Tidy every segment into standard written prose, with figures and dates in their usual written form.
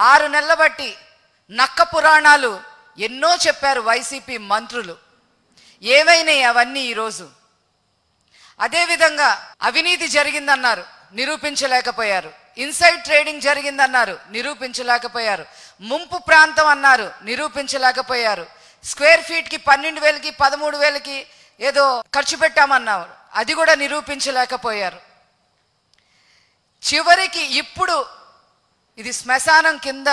6 నెలల బట్టి నక్క పురాణాలు ఎన్నో చెప్పారు వైసీపీ మంత్రులు. ఏవైనాయి అవన్నీ ఈరోజు? అదేవిధంగా అవినీతి జరిగిందన్నారు, నిరూపించలేకపోయారు. ఇన్సైడ్ ట్రేడింగ్ జరిగిందన్నారు, నిరూపించలేకపోయారు. ముంపు ప్రాంతం అన్నారు, నిరూపించలేకపోయారు. స్క్వేర్ ఫీట్కి 12,000కి 13,000కి ఏదో ఖర్చు పెట్టామన్నారు, అది కూడా నిరూపించలేకపోయారు. చివరికి ఇప్పుడు ఇది శ్మశానం కింద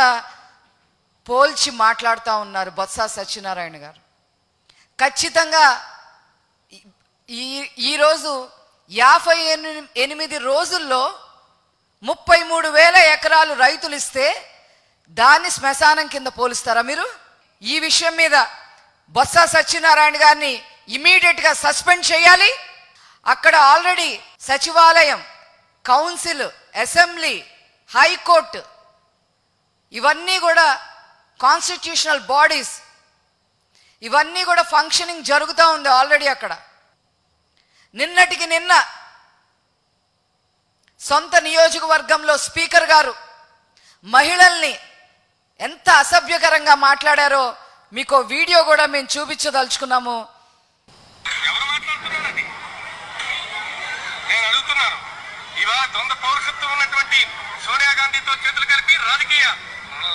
పోల్చి మాట్లాడుతూ ఉన్నారు బొత్స సత్యనారాయణ గారు. ఖచ్చితంగా ఈరోజు 58 రోజుల్లో 33,000 ఎకరాలు రైతులు ఇస్తే దాన్ని శ్మశానం కింద పోలుస్తారా మీరు? ఈ విషయం మీద బొత్స సత్యనారాయణ గారిని ఇమీడియట్గా సస్పెండ్ చేయాలి. అక్కడ ఆల్రెడీ సచివాలయం, కౌన్సిల్, అసెంబ్లీ, హైకోర్టు ఇవన్నీ కూడా కాన్స్టిట్యూషనల్ బాడీస్ ఇవన్నీ కూడా ఫంక్షనింగ్ జరుగుతూ ఉంది ఆల్రెడీ. అక్కడ నిన్నటికి నిన్న సొంత నియోజకవర్గంలో స్పీకర్ గారు మహిళల్ని ఎంత అసభ్యకరంగా మాట్లాడారో మీకు వీడియో కూడా మేము చూపించదలుచుకున్నాము. నేను అడుగుతున్నాను, ఇవాళ ద్వంద్వ పౌరసత్వం ఉన్నటువంటి సోనియా గాంధీతో చేతులు కలిపి రాజకీయ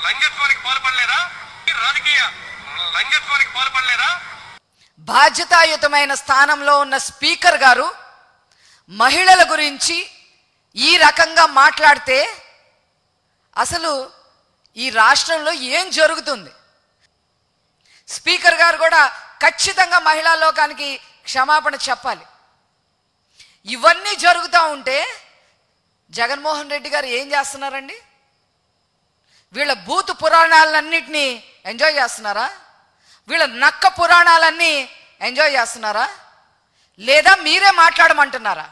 లంఘత్వానికి పాల్పడలేదా? బాధ్యతాయుతమైన స్థానంలో ఉన్న స్పీకర్ గారు మహిళల గురించి ఈ రకంగా మాట్లాడితే అసలు ఈ రాష్ట్రంలో ఏం జరుగుతుంది? స్పీకర్ గారు కూడా ఖచ్చితంగా మహిళా లోకానికి క్షమాపణ చెప్పాలి. ఇవన్నీ జరుగుతూ ఉంటే జగన్మోహన్ రెడ్డి గారు ఏం చేస్తున్నారండి? వీళ్ళ బూతు పురాణాలన్నింటినీ ఎంజాయ్ చేస్తున్నారా? వీళ్ళ నక్క పురాణాలన్నీ ఎంజాయ్ చేస్తున్నారా? లేదా మీరే మాట్లాడమంటున్నారా?